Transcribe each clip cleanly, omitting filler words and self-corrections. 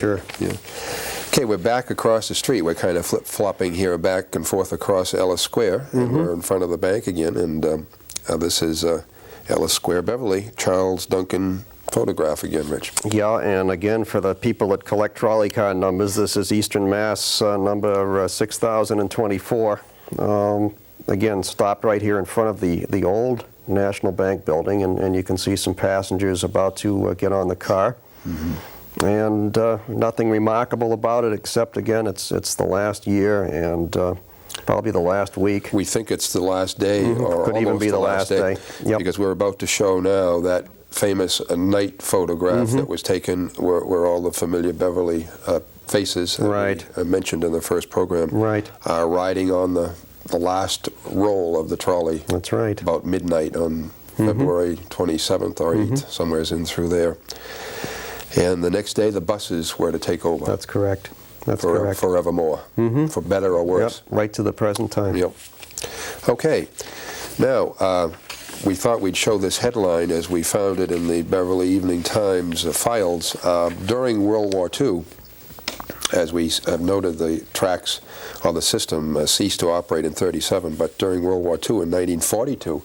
Sure. Yeah. Okay, we're back across the street. We're kind of flip-flopping here back and forth across Ellis Square. And we're in front of the bank again, and this is Ellis Square, Beverly. Charles Duncan photograph again, Rich. Yeah, and again, for the people that collect trolley car numbers, this is Eastern Mass number 6024. Again, stopped right here in front of the old National Bank building, and you can see some passengers about to get on the car. And nothing remarkable about it, except, again, it's the last year and probably the last week. We think it's the last day, or could even be the last day. Yep. Because we're about to show now that famous night photograph that was taken where all the familiar Beverly faces that we mentioned in the first program are riding on the last roll of the trolley. That's right. About midnight on February 27th or 8th, somewhere in through there. And the next day, the buses were to take over. That's correct. That's correct. Forevermore, for better or worse. Yep, right to the present time. Yep. Okay. Now, we thought we'd show this headline as we found it in the Beverly Evening Times files. During World War II, as we have noted, the tracks or the system ceased to operate in 1937, but during World War II in 1942,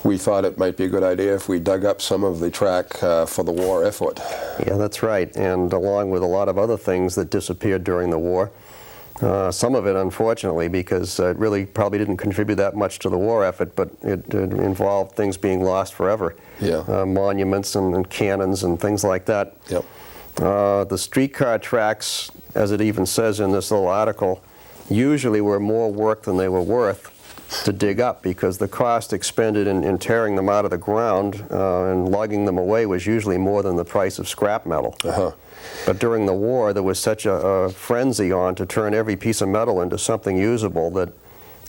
we thought it might be a good idea if we dug up some of the track for the war effort. Yeah, that's right, and along with a lot of other things that disappeared during the war. Some of it, unfortunately, because it really probably didn't contribute that much to the war effort, but it involved things being lost forever. Yeah. Monuments and cannons and things like that. Yep. The streetcar tracks, as it even says in this little article, usually were more work than they were worth to dig up, because the cost expended in tearing them out of the ground and lugging them away was usually more than the price of scrap metal. But during the war, there was such a frenzy on to turn every piece of metal into something usable that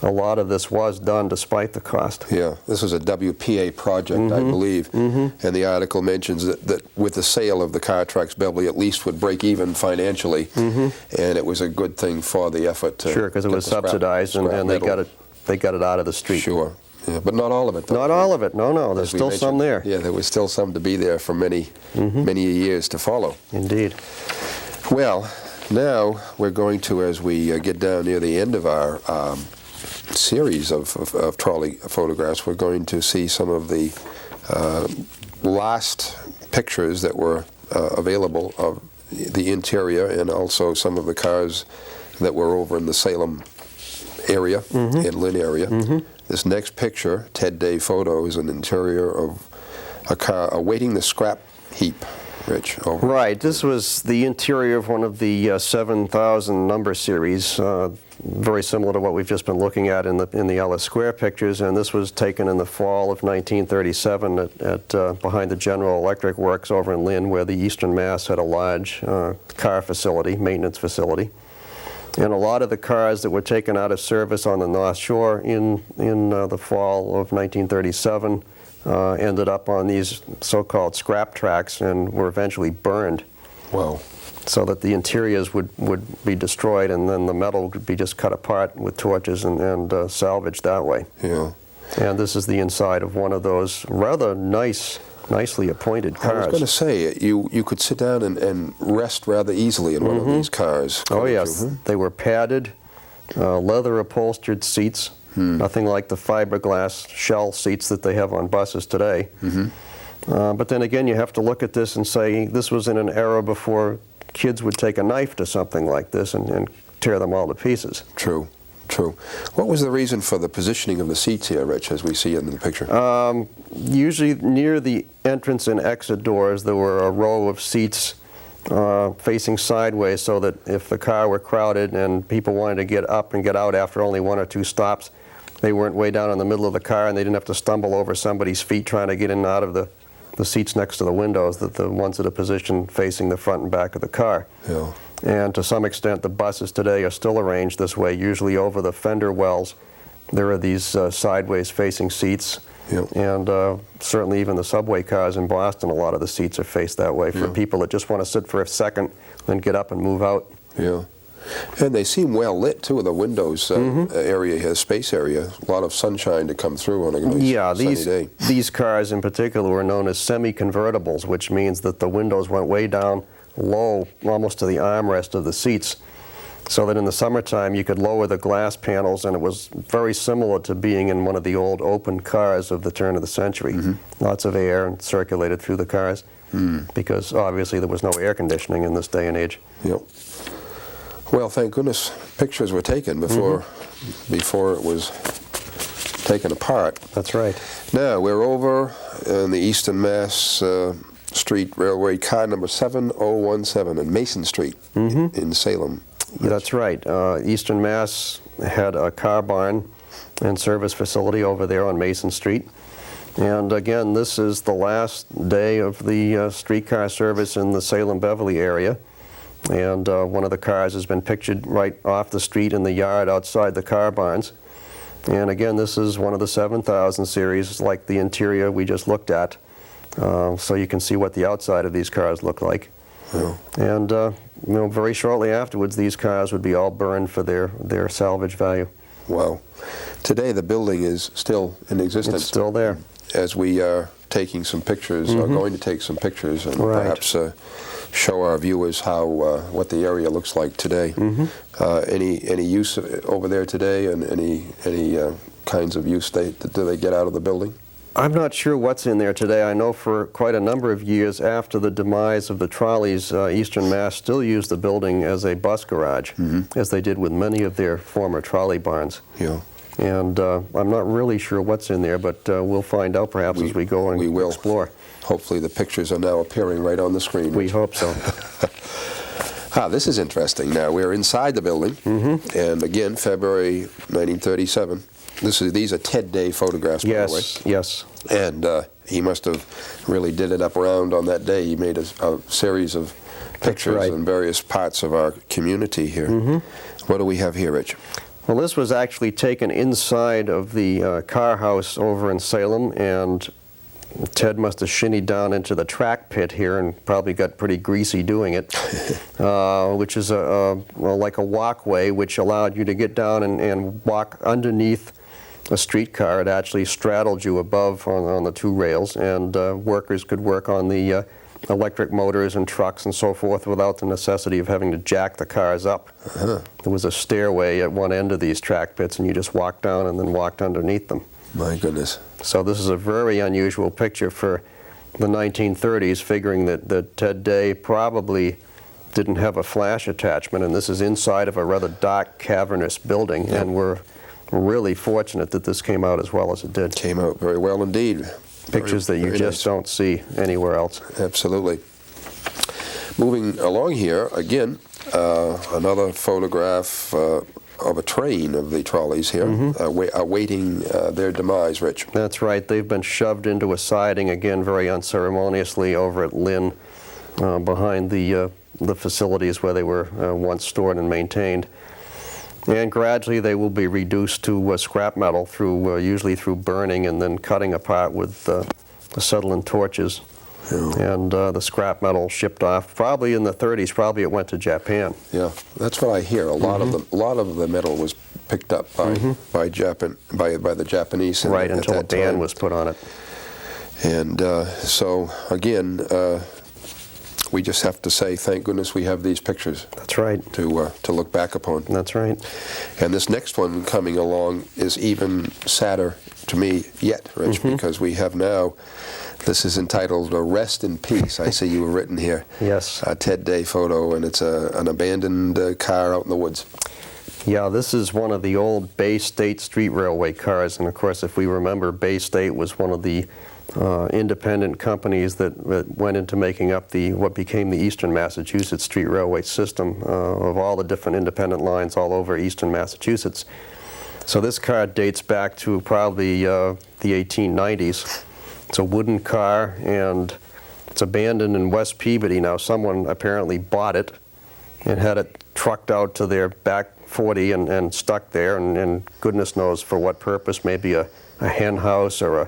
a lot of this was done despite the cost. Yeah, this was a WPA project, I believe, and the article mentions that with the sale of the car tracks, Beverly at least would break even financially, and it was a good thing for the effort to because it was subsidized, and they got it out of the street. Sure. Yeah, but not all of it, though. Not all of it. No. There's still some there. Yeah, there was still some to be there for many years to follow. Indeed. Well, now we're going to, as we get down near the end of our series of trolley photographs, we're going to see some of the last pictures that were available of the interior, and also some of the cars that were over in the Salem area, in Lynn area. This next picture, Ted Day photo, is an interior of a car awaiting the scrap heap, Rich. Over. Right, this was the interior of one of the 7,000 number series, very similar to what we've just been looking at in the Ellis Square pictures, and this was taken in the fall of 1937 at behind the General Electric Works over in Lynn, where the Eastern Mass had a large car facility, maintenance facility. And a lot of the cars that were taken out of service on the North Shore in the fall of 1937 ended up on these so-called scrap tracks and were eventually burned. Wow. So that the interiors would be destroyed, and then the metal would be just cut apart with torches and salvaged that way. Yeah. And this is the inside of one of those rather nicely appointed cars. I was going to say, you could sit down and rest rather easily in one of these cars. Oh yes, they were padded, leather upholstered seats, nothing like the fiberglass shell seats that they have on buses today. But then again, you have to look at this and say, this was in an era before kids would take a knife to something like this and tear them all to pieces. True. What was the reason for the positioning of the seats here, Rich, as we see it in the picture? Usually near the entrance and exit doors, there were a row of seats facing sideways, so that if the car were crowded and people wanted to get up and get out after only one or two stops, they weren't way down in the middle of the car and they didn't have to stumble over somebody's feet trying to get in and out of the seats next to the windows, the ones that are positioned facing the front and back of the car. Yeah. And to some extent, the buses today are still arranged this way. Usually over the fender wells, there are these sideways facing seats. Yep. And certainly even the subway cars in Boston, a lot of the seats are faced that way for people that just want to sit for a second, then get up and move out. Yeah. And they seem well lit too. The windows area here, space area, a lot of sunshine to come through on a nice sunny day. These cars in particular were known as semi-convertibles, which means that the windows went way down low, almost to the armrest of the seats, so that in the summertime you could lower the glass panels, and it was very similar to being in one of the old open cars of the turn of the century. Lots of air circulated through the cars, because obviously there was no air conditioning in this day and age. Yep. Well, thank goodness pictures were taken before it was taken apart. That's right. Now, we're over in the Eastern Mass Street Railway, car number 7017 on Mason Street in Salem. Yeah, that's right. Eastern Mass had a car barn and service facility over there on Mason Street. And again, this is the last day of the streetcar service in the Salem-Beverly area. And one of the cars has been pictured right off the street in the yard outside the car barns. And again, this is one of the 7000 series, like the interior we just looked at. So you can see what the outside of these cars look like. Yeah. And very shortly afterwards, these cars would be all burned for their salvage value. Wow. Today the building is still in existence. It's still there. As we are taking some pictures, are going to take some pictures, and Right. perhaps show our viewers how what the area looks like today. Any use over there today, and any kinds of use do they get out of the building? I'm not sure what's in there today. I know for quite a number of years after the demise of the Trolleys, Eastern Mass still used the building as a bus garage, as they did with many of their former trolley barns. Yeah. And I'm not really sure what's in there, but we'll find out perhaps as we go and explore. Hopefully the pictures are now appearing right on the screen. We hope so. This is interesting. Now, we're inside the building, and again, February 1937. These are Ted Day photographs, by the way. Yes. And he must have really did it up around on that day. He made a series of pictures right. in various parts of our community here. What do we have here, Rich? Well, this was actually taken inside of the car house over in Salem, and Ted must have shinnied down into the track pit here and probably got pretty greasy doing it, which is like a walkway which allowed you to get down and walk underneath a streetcar. It actually straddled you above on the two rails, and workers could work on the electric motors and trucks and so forth without the necessity of having to jack the cars up. There was a stairway at one end of these track pits, and you just walked down and then walked underneath them. My goodness. So this is a very unusual picture for the 1930s, figuring that Ted Day probably didn't have a flash attachment, and this is inside of a rather dark, cavernous building, and we're really fortunate that this came out as well as it did. Came out very well indeed. Pictures that you just don't see anywhere else. Absolutely. Moving along here, again, another photograph of a train of the Trolleys here, awaiting their demise, Rich. That's right. They've been shoved into a siding, again, very unceremoniously over at Lynn, behind the facilities where they were once stored and maintained. And gradually they will be reduced to scrap metal, usually through burning and then cutting apart with acetylene torches. And the scrap metal shipped off probably in the 30s. Probably it went to Japan. Yeah, that's what I hear. A lot of the metal was picked up by the Japanese. Right, until a ban was put on it. And so again, we just have to say, thank goodness we have these pictures. That's right. To look back upon. That's right. And this next one coming along is even sadder to me yet, Rich, because we have now. This is entitled "Rest in Peace." I see you were written here. Yes. A Ted Day photo, and it's an abandoned car out in the woods. Yeah, this is one of the old Bay State Street Railway cars, and of course, if we remember, Bay State was one of the independent companies that went into making up what became the Eastern Massachusetts Street Railway system of all the different independent lines all over Eastern Massachusetts. So this car dates back to probably the 1890s. It's a wooden car, and it's abandoned in West Peabody. Now, someone apparently bought it and had it trucked out to their back 40 and stuck there, and goodness knows for what purpose, maybe a hen house or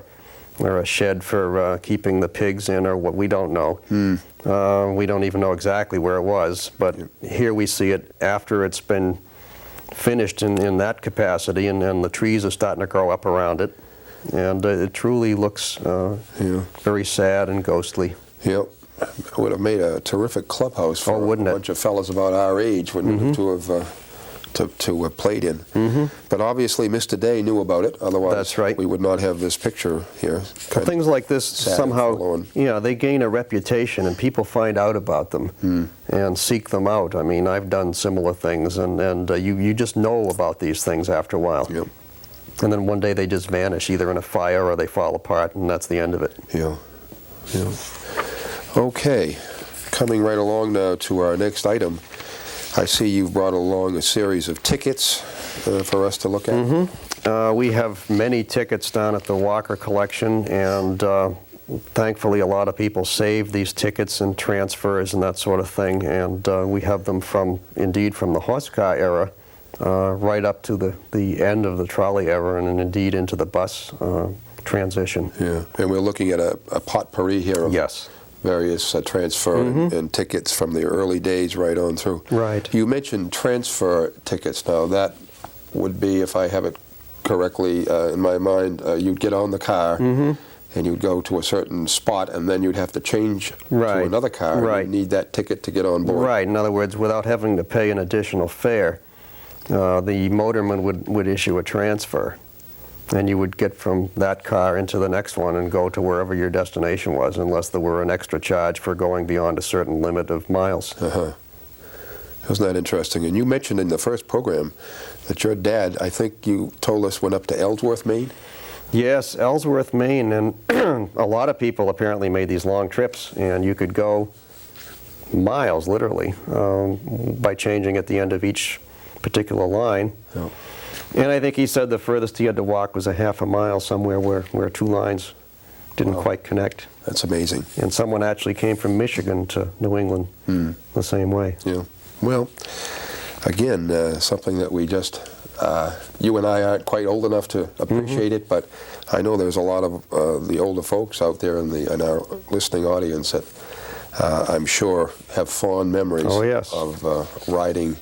a shed for keeping the pigs in, or what, we don't know. We don't even know exactly where it was, but here we see it after it's been finished in that capacity, and the trees are starting to grow up around it. And it truly looks very sad and ghostly. Yep. would have made a terrific clubhouse for wouldn't a it? bunch of fellas about our age, wouldn't it, to have played in. But obviously Mr. Day knew about it, otherwise That's right. we would not have this picture here. Well, things like this sad and somehow, forlorn. they gain a reputation and people find out about them and seek them out. I mean, I've done similar things, and you just know about these things after a while. Yep. And then one day they just vanish, either in a fire or they fall apart, and that's the end of it. Yeah. Yeah. Okay, coming right along now to our next item. I see you've brought along a series of tickets for us to look at. We have many tickets down at the Walker Collection, and thankfully a lot of people save these tickets and transfers and that sort of thing, and we have them indeed from the horse car era right up to the end of the trolley era, and indeed into the bus transition. Yeah, and we're looking at a potpourri here of Yes. various transfer and tickets from the early days right on through. Right. You mentioned transfer tickets. Now that would be, if I have it correctly in my mind, you'd get on the car and you'd go to a certain spot, and then you'd have to change to another car. Right. You'd need that ticket to get on board. Right. In other words, without having to pay an additional fare, the motorman would issue a transfer, and you would get from that car into the next one and go to wherever your destination was, unless there were an extra charge for going beyond a certain limit of miles. Wasn't that interesting? And you mentioned in the first program that your dad, I think you told us, went up to Ellsworth, Maine? Yes, Ellsworth, Maine, and a lot of people apparently made these long trips, and you could go miles, literally, by changing at the end of each particular line. Oh. And I think he said the furthest he had to walk was a half a mile somewhere where two lines didn't quite connect. That's amazing. And someone actually came from Michigan to New England the same way. Yeah. Well, again, something that we just, you and I aren't quite old enough to appreciate it, but I know there's a lot of the older folks out there in our listening audience that I'm sure have fond memories of riding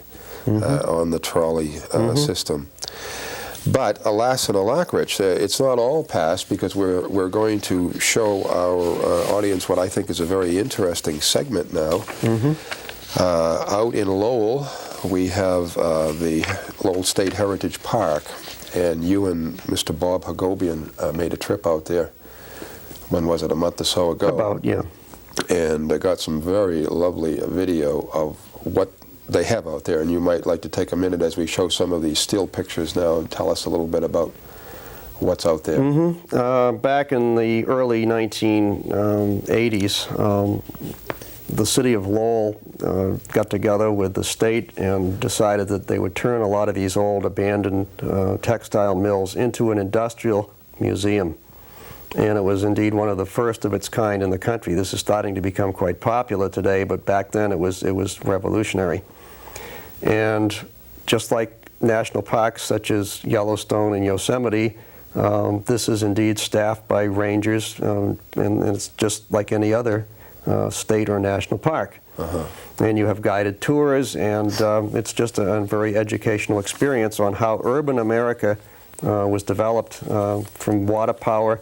on the trolley system. But alas and alacrich, it's not all past, because we're going to show our audience what I think is a very interesting segment now. Out in Lowell, we have the Lowell State Heritage Park, and you and Mr. Bob Hagobian made a trip out there. When was it, a month or so ago? About, yeah. And got some very lovely video of what they have out there, and you might like to take a minute as we show some of these still pictures now and tell us a little bit about what's out there. Back in the early 1980s, the city of Lowell got together with the state and decided that they would turn a lot of these old abandoned textile mills into an industrial museum. And it was indeed one of the first of its kind in the country. This is starting to become quite popular today, but back then it was revolutionary. And just like national parks such as Yellowstone and Yosemite, this is indeed staffed by rangers, and it's just like any other state or national park. And you have guided tours, and it's just a very educational experience on how urban America was developed from water power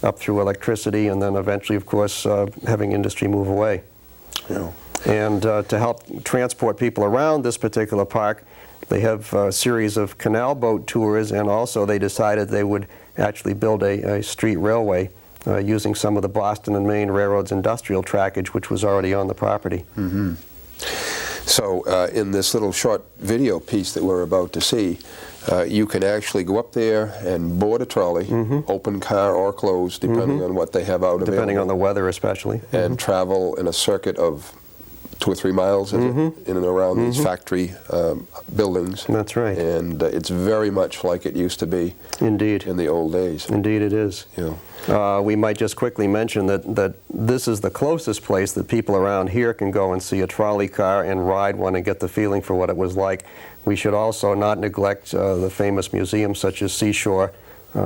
up through electricity, and then eventually, of course, having industry move away. Yeah. And to help transport people around this particular park, they have a series of canal boat tours, and also they decided they would actually build a street railway using some of the Boston and Maine Railroad's industrial trackage, which was already on the property. So in this little short video piece that we're about to see, you can actually go up there and board a trolley, open car or closed, depending on what they have out available. Depending on the weather, especially. And travel in a circuit of 2 or 3 miles is it, in and around these factory buildings. That's right. And it's very much like it used to be Indeed. in the old days. Indeed it is. Yeah. We might just quickly mention that this is the closest place that people around here can go and see a trolley car and ride one and get the feeling for what it was like. We should also not neglect the famous museums such as Seashore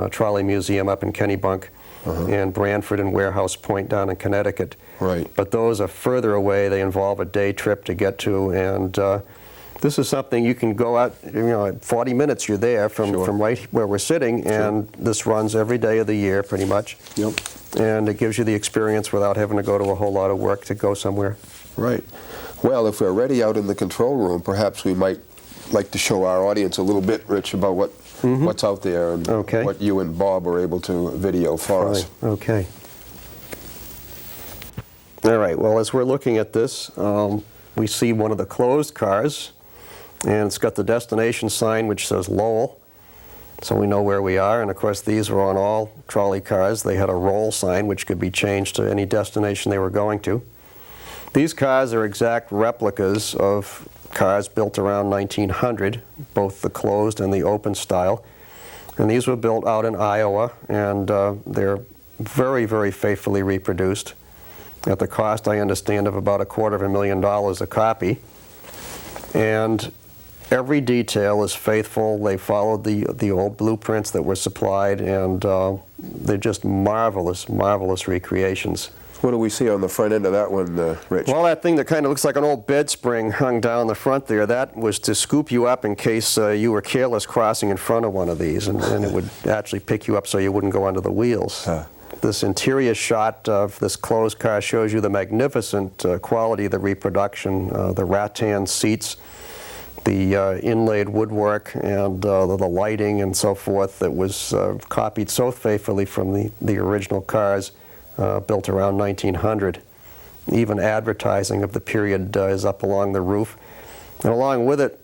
Trolley Museum up in Kennebunk, and Branford and Warehouse Point down in Connecticut. Right. But those are further away. They involve a day trip to get to, and This is something you can go out, in 40 minutes you're there from, Sure. from right where we're sitting, and this runs every day of the year pretty much. Yep. And it gives you the experience without having to go to a whole lot of work to go somewhere. Right. Well, if we're ready out in the control room, perhaps we might like to show our audience a little bit, Rich, about what's out there and Okay. what you and Bob were able to video for us. Fine. Okay. All right, well, as we're looking at this, we see one of the closed cars, and it's got the destination sign which says Lowell, so we know where we are. And of course, these were on all trolley cars. They had a roll sign which could be changed to any destination they were going to. These cars are exact replicas of cars built around 1900, both the closed and the open style. And these were built out in Iowa, and they're very, very faithfully reproduced at the cost, I understand, of about $250,000 a copy. And every detail is faithful. They followed the old blueprints that were supplied, and they're just marvelous, marvelous recreations. What do we see on the front end of that one, Rich? Well, that thing that kind of looks like an old bed spring hung down the front there, that was to scoop you up in case you were careless crossing in front of one of these, and it would actually pick you up so you wouldn't go under the wheels. Huh. This interior shot of this closed car shows you the magnificent quality of the reproduction, the rattan seats, the inlaid woodwork, and the lighting and so forth that was copied so faithfully from the original cars built around 1900. Even advertising of the period is up along the roof. And along with it,